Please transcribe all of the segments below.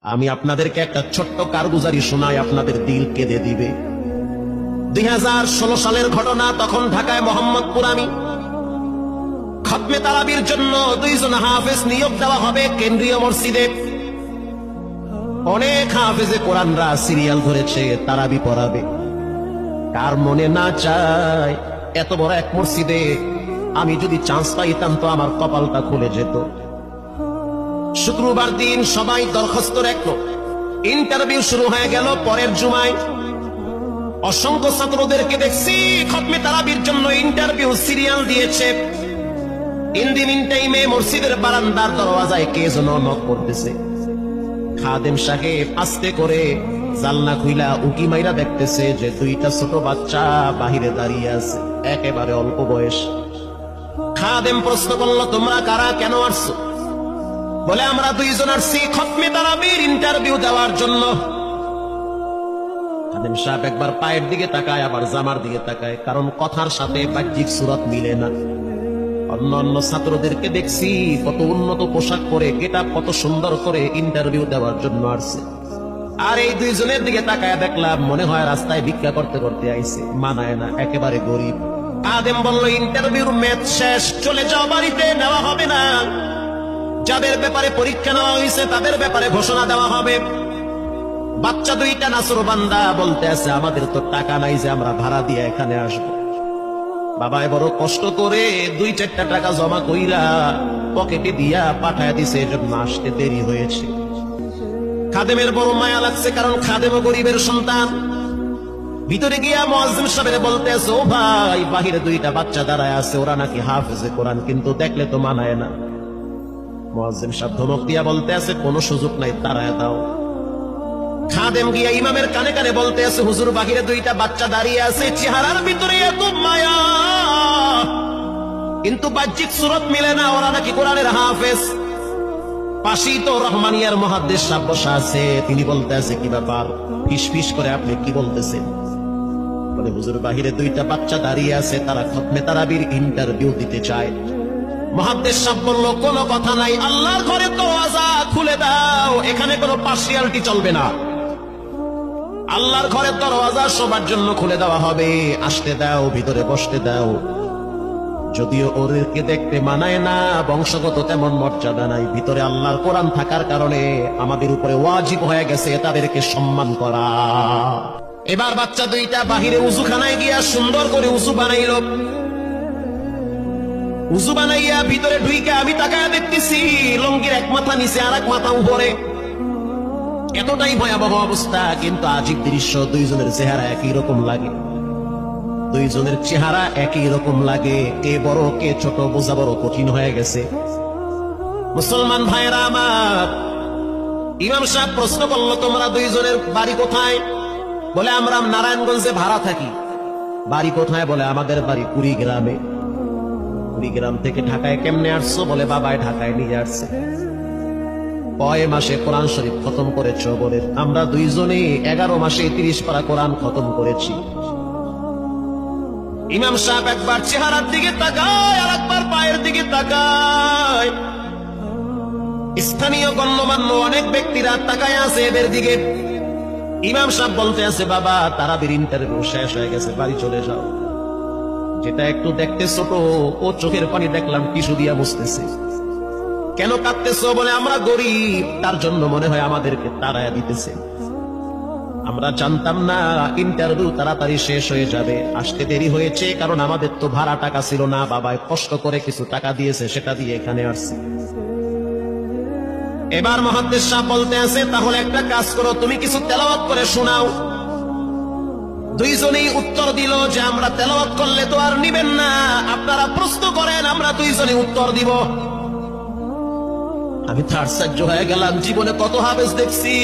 আমি আপনাদেরকে একটা ছোট্ট কারগুজারি শোনাই, আপনাদের দিল কেঁদে দিবে। 2016 সালের ঘটনা। তখন ঢাকায় মোহাম্মদপুর আমি খতমে তারাবির জন্য 2 জন হাফেজ নিয়োগ দেওয়া হবে কেন্দ্রীয় মসজিদে। অনেক হাফেজে কোরআনরা সিরিয়াল ধরেছে তারাবি পড়াবে। কার মনে না চায় এত বড় এক মসজিদে আমি যদি চান্স পাইতাম তো আমার কপালটা খুলে যেত। শুক্রবার দিন সবাই দরখাস্ত রাখলো, ইন্টারভিউ শুরু হয়ে গেল। পরের জুমায় অসংখ্য ছাত্রদেরকে দেখছি খতমে তারাবির জন্য ইন্টারভিউ সিরিয়াল দিয়েছে। ইন দি মিন টাইমে মসজিদের বারান্দার দরওয়াজায় কে যেন নক করতেছে। খাদেম সাহেব আস্তে করে জালনা খুইলা উকি মাইরা দেখতেছে যে 2টা ছোট বাচ্চা বাহিরে দাঁড়িয়ে আছে, একেবারে অল্প বয়স। খাদেম প্রশ্ন করলো, তোমরা কারা, কেন আসছো? বলে, আমরা 2 জন আসছি খতমে তারাবির ইন্টারভিউ দেওয়ার জন্য। খাদেম সাহেব একবার পায়ের দিকে তাকায়, আবার জামার দিকে তাকায়, কারণ কথার সাথে বাহ্যিক সুরত মিলে না। অন্যান্য ছাত্রদেরকে দেখছি কত উন্নত পোশাক পরে, গেটআপ কত সুন্দর করে ইন্টারভিউ দেওয়ার জন্য আসছে। আর এই 2 জনের দিকে তাকায় দেখলাম মনে হয় রাস্তায় ভিক্ষা করতে করতে আইছে, মানায় না, একেবারে গরিব। আদেম বলল, ইন্টারভিউর ম্যাচ শেষ, চলে যাও বাড়িতে, নেওয়া হবে না। যাদের ব্যাপারে পরীক্ষা নেওয়া হয়েছে তাদের ব্যাপারে ঘোষণা দেওয়া হবে। বাচ্চা 2টা নাসরবান্দা বলতে আছে, আমাদের তো টাকা নাই যে আমরা ভাড়া দিয়ে এখানে আসবো। বাবায় বড় কষ্ট করে 2-4টা টাকা জমা কইরা পকেটে দিয়া পাঠায় দিছে, এজন্য আসতে দেরি হয়েছে। খাদেমের বড় মায়া লাগছে, কারণ খাদেমও গরিবের সন্তান। ভিতরে গিয়া মুয়াজ্জিন সাহেব বলতে আছে, ও ভাই, বাহিরে 2টা বাচ্চা দাঁড়ায় আছে, ওরা নাকি হাফেজে কোরআন, কিন্তু দেখলে তো মানায় না। মুয়াজ্জিন সাহেব ধমক দিয়া বলতে আছে, কোনো সুযোগ নাই, তাড়ায় দাও। খাদেম গিয়া ইমামের কানে কানে বলতে আছে, হুজুর, বাহিরে 2টা বাচ্চা দাঁড়িয়ে আছে, চেহারার ভিতরে এত মায়া, কিন্তু বাহ্যিক সুরত মিলে না, ওরা নাকি কোরআনের হাফেজ। পাশেই তো রহমানিয়ার মুহাদ্দিস সাহেব বসা আছে, তিনি বলতে আছে, কি ব্যাপার, ফিস ফিস করে আপনি কি বলতেছেন? বলে, হুজুর, বাহিরে 2টা বাচ্চা দাঁড়িয়ে আছে, তারা খতমে তারাবির ইন্টারভিউ দিতে চায়। মুহাদ্দিস সাহেব বলল, কোনো কথা নাই, আল্লাহর ঘরে দরওয়াজা খুলে দাও, এখানে কোনো পার্সিয়ালিটি চলবে না। আল্লাহর ঘরের দরওয়াজা সবার জন্য খুলে দেওয়া হবে, আসতে দাও, ভিতরে বসতে দাও। যদিও ওদেরকে দেখতে মানায় না, বংশগত তেমন মর্যাদা নাই, ভিতরে আল্লাহর কোরআন থাকার কারণে আমাদের উপরে ওয়াজিব হয়ে গেছে তাদেরকে সম্মান করা। এবার বাচ্চা 2টা বাহিরে উজুখানায় গিয়া সুন্দর করে উজু বানাইল। উজু বানাইয়া ভিতরে ঢুইকে আমি তাকায়া দেখতেছি লঙ্গির এক মাথা নিচে আর এক মাথা উপরে, এতটাই ভয়াবহ অবস্থা। কিন্তু আজীব দৃশ্য, 2 জনের চেহারা একই রকম লাগে। 2 জনের চেহারা একই রকম লাগে, কে বড় কে ছোট বোঝা বড় কঠিন হয়ে গেছে। মুসলমান ভাইরা আমার, ইমাম সাহেব প্রশ্ন করলো, তোমরা 2 জনের বাড়ি কোথায়? বলে, আমরা নারায়ণগঞ্জে ভাড়া থাকি। বাড়ি কোথায়? বলে, আমাদের বাড়ি কুড়িগ্রামে। কুড়িগ্রাম থেকে ঢাকায় কেমনে আসছো? বলে, বাবায় ঢাকায় নিয়ে আসছে। কয় মাসে কোরআন শরীফ খতম করেছো? বলে, আমরা 2 জনেই 11 মাসে 30 পারা কোরআন খতম করেছি। ইমাম সাহেব একবার চেহারার দিকে তাকায়, আর একবার পায়ের দিকে তাকায়। স্থানীয় গণ্যমান্য অনেক ব্যক্তিরা তাকায় আছে এদের দিকে। ইমাম সাহেব বলতে আছে, বাবা, তারাবির ইন্টারভিউ শেষ হয়ে গেছে, বাড়ি চলে যাও। যেটা একটু দেখতে ছোট, ও চোখের পানি দেখলাম টিস্যু দিয়া মুছতেছে। কেন কাঁদতেছো? বলে, আমরা গরিব, তার জন্য মনে হয় আমাদেরকে তাড়ায়া দিতেছে। আমরা জানতাম না ইন্টারভিউ তাড়াতাড়ি শেষ হয়ে যাবে, আসতে দেরি হয়েছে, কারণ আমাদের তো ভাড়া টাকা ছিল না, বাবায় কষ্ট করে কিছু টাকা দিয়েছে, সেটা দিয়ে এখানে আসছি। এবার মুহাদ্দিস সাহেব বলতে আছে, তাহলে একটা কাজ করো, তুমি কিছু তেলাওয়াত করে শোনাও। 2 জনেই উত্তর দিল যে, আমরা তেলাওয়াত করলে তো আর নিবেন না, আপনারা প্রশ্ন করেন, আমরা 2 জনেই উত্তর দিব। আমি তো আশ্চর্য হয়ে গেলাম, জীবনে কত হাফেজ দেখছি,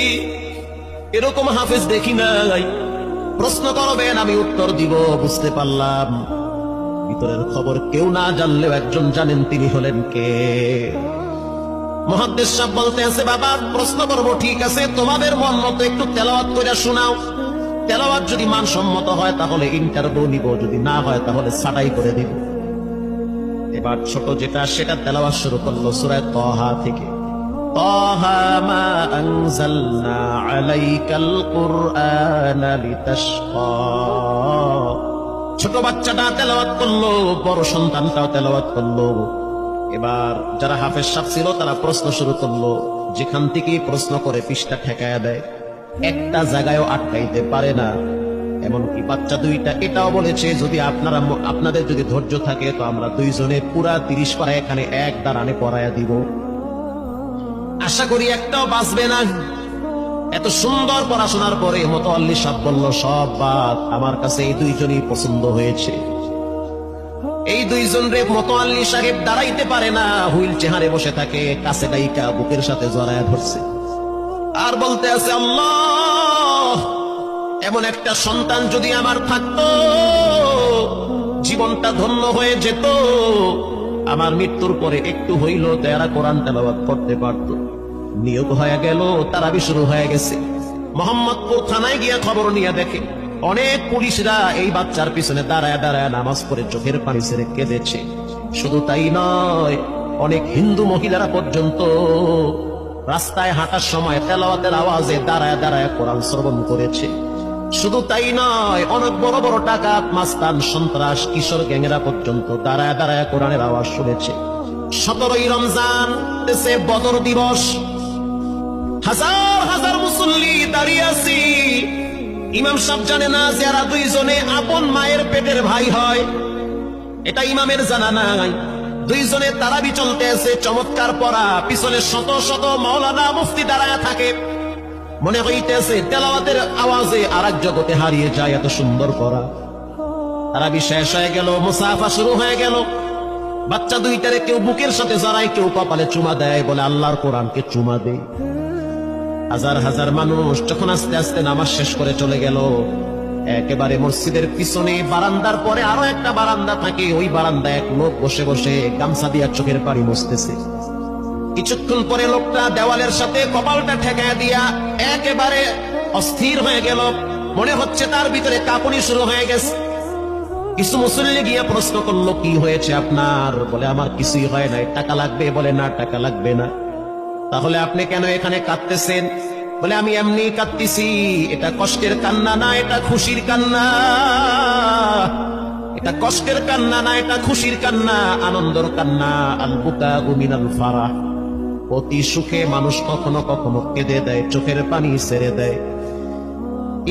এরকম হাফেজ দেখি নাই। প্রশ্ন করবেন, আমি উত্তর দিব। বুঝতে পারলাম ভিতরের খবর কেউ না জানলেও একজন জানেন, তিনি হলেন কে? মুহাদ্দিস সাহেব বলতে আছে, বাবা, প্রশ্ন করবো, ঠিক আছে, তোমাদের মন মতো একটু তেলাওয়াত করে শোনাও। তেলাওয়াত যদি মানসম্মত হয় তাহলে ইন্টারভিউ নিব, যদি না হয় তাহলে ছাঁটাই করে দিব। এবার ছোট যেটা সেটা তেলাওয়াত শুরু করলো সূরা তাহা থেকে। তাহা মা আনজালনা আলাইকাল কুরআনা লিতাশকা। ছোট বাচ্চাটা তেলাওয়াত করলো, বড় সন্তানটাও তেলাওয়াত করলো। এবার যারা হাফেজ সাহেব ছিল তারা প্রশ্ন শুরু করলো, যেখান থেকে প্রশ্ন করে পৃষ্ঠা ঠেকায়া দেয়, একটা জায়গায়ও আটকাইতে পারে না। এমনকি বাচ্চা দুইটা এটাও বলেছে, যদি আপনাদের যদি ধৈর্য থাকে তো আমরা দুইজনে পুরা 30 পারা এখানে এক দাঁড়ানে পড়ায়া দিব। আশা করি একটাও বাঁচবে না। এত সুন্দর পড়াশোনার পরে মোতাওয়াল্লি সাহেব বলল, সব বাদ, আমার কাছে এই দুইজনই পছন্দ হয়েছে। এই দুইজন রে মোতাওয়াল্লি সাহেব দাঁড়াইতে পারে না, হুইল চেহারে বসে থাকে, কাছে ডাইকা বুকের সাথে জড়ায়া ধরছে আর বলতে আছে, আল্লাহ, এমন একটা সন্তান যদি আমার থাকতো, জীবনটা ধন্য হয়ে যেত। আমার মৃত্যুর পরে একটু হইল তারা কোরআন তেলাওয়াত করতে পারত। নিয়োগ হয়ে গেল, তারাবি শুরু হয়ে গেছে। মোহাম্মদপুর থানায় গিয়া খবর নিয়ে দেখে অনেক পুলিশরা এই বাচ্চার পিছনে দাঁড়ায় দাঁড়ায় নামাজ পড়ে চোখের পানি ছেড়ে কেঁদেছে। শুধু তাই নয়, অনেক হিন্দু মহিলারা পর্যন্ত রাস্তায় হাঁটার সময় তেলাওয়াতের আওয়াজে দাঁড়ায় দাঁড়ায় কোরআন শ্রবণ করেছে। শুধু তাই নয়, অনেক বড় বড় ডাকাত, মাস্তান, সন্ত্রাস, কিশোর গ্যাংরা পর্যন্ত দাঁড়ায় দাঁড়ায় কোরআনের আওয়াজ শুনেছে। 17ই রমজান, দেশে বদর দিবস, হাজার হাজার মুসল্লি দাঁড়িয়ে আছি। ইমাম সাহেব জানে না যে এরা দুইজনে আপন মায়ের পেটের ভাই হয়, এটা ইমামের জানা নাই। দুইজনে তারাবি চলতে আছে, চমৎকার পড়া, পিছনে শত শত মাওলানা মুফতি দাঁড়ায় থাকে। মনে হইতেছে তেলাওয়াতের আওয়াজে আরেক জগতে হারিয়ে যায়, এত সুন্দর পড়া। তারাবি শেষ হয়ে গেল, মুসাফা শুরু হয়ে গেল। বাচ্চা দুইটারে কেউ বুকের সাথে জড়ায়, কেউ কপালে চুমা দেয়, বলে আল্লাহর কোরআনকে চুমা দেয়। হাজার হাজার মানুষ যখন আস্তে আস্তে নামাজ শেষ করে চলে গেল, একেবারে মসজিদের পিছনে বারান্দার পরে আরো একটা বারান্দা থাকে, ওই বারান্দায় এক লোক বসে বসে গামছা দিয়া চোখের পানি মুছতেছে। কিছুক্ষণ পরে লোকটা দেওয়ালের সাথে কপালটা ঠেকায় দিয়া একেবারে অস্থির হয়ে গেল। মনে হচ্ছে তার ভিতরে কাঁপুনি শুরু হয়ে গেছে। কিছু মুসল্লি গিয়ে প্রশ্ন করলো, কি হয়েছে আপনার? বলে আমার কিছুই হয় নাই। টাকা লাগবে? বলে না, টাকা লাগবে না। তাহলে আপনি কেন এখানে কাঁদতেছেন? বলে আমি এমনি কাঁদতেছি, এটা কষ্টের কান্না না, এটা খুশির কান্না। এটা কষ্টের কান্না না, এটা খুশির কান্না, আনন্দর কান্না। আল বুকাউ মিনাল ফারাহ। অতি সুখে মানুষ কখনো কখনো কেঁদে দেয়, চোখের পানি ছেড়ে দেয়।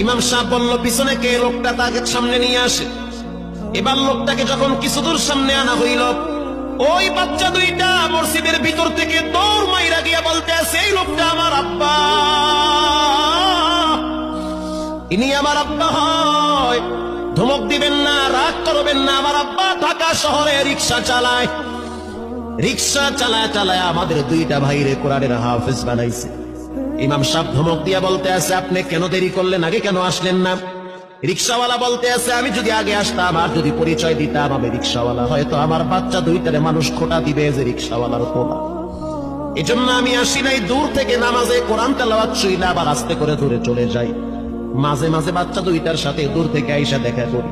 ইমাম সাহেব বলল, পিছনে কে? লোকটা তাকে সামনে নিয়ে আসে। এবার লোকটাকে যখন কিছু দূর সামনে আনা হইল, ওই বাচ্চা দুইটা মসজিদের ভিতর থেকে দৌড় মাইরা গিয়া বলতে আছে, এই লোকটা আমার আব্বা, ইনি আমার আব্বা হয়। ধমক দিবেন না, রাগ করবেন না, আমার আব্বা ঢাকা শহরে রিক্সা চালায়। রিক্সা চালায় চালায় আমাদের দুইটা ভাইরে কোরআনের হাফেজ বানাইছে। ইমাম সাহেব ধমক দিয়া বলতে আছে, আপনি কেন দেরি করলেন? আগে কেন আসলেন না? রিক্সাওয়ালা বলতে আছে, আমি যদি আগে আসতাম আর যদি পরিচয় দিতাম আমি রিক্সাওয়ালা, হয়তো আমার বাচ্চা দুইটারে মানুষ খোটা দিবে যে রিক্সাওয়ালার পোলা। এজন্য আমি আসি নাই। দূর থেকে নামাজে কোরআন তেলাওয়াত শুই না, আবার আস্তে করে দূরে চলে যাই। মাঝে মাঝে বাচ্চা দুইটার সাথে দূর থেকে আইসা দেখা করি।